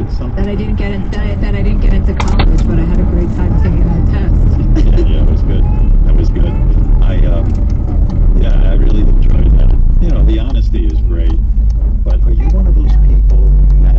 did something. That I didn't get into college, but I had a great time taking that test. Yeah, it was good. That was good. I really enjoyed that. You know, the honesty is great. But are you one of those people that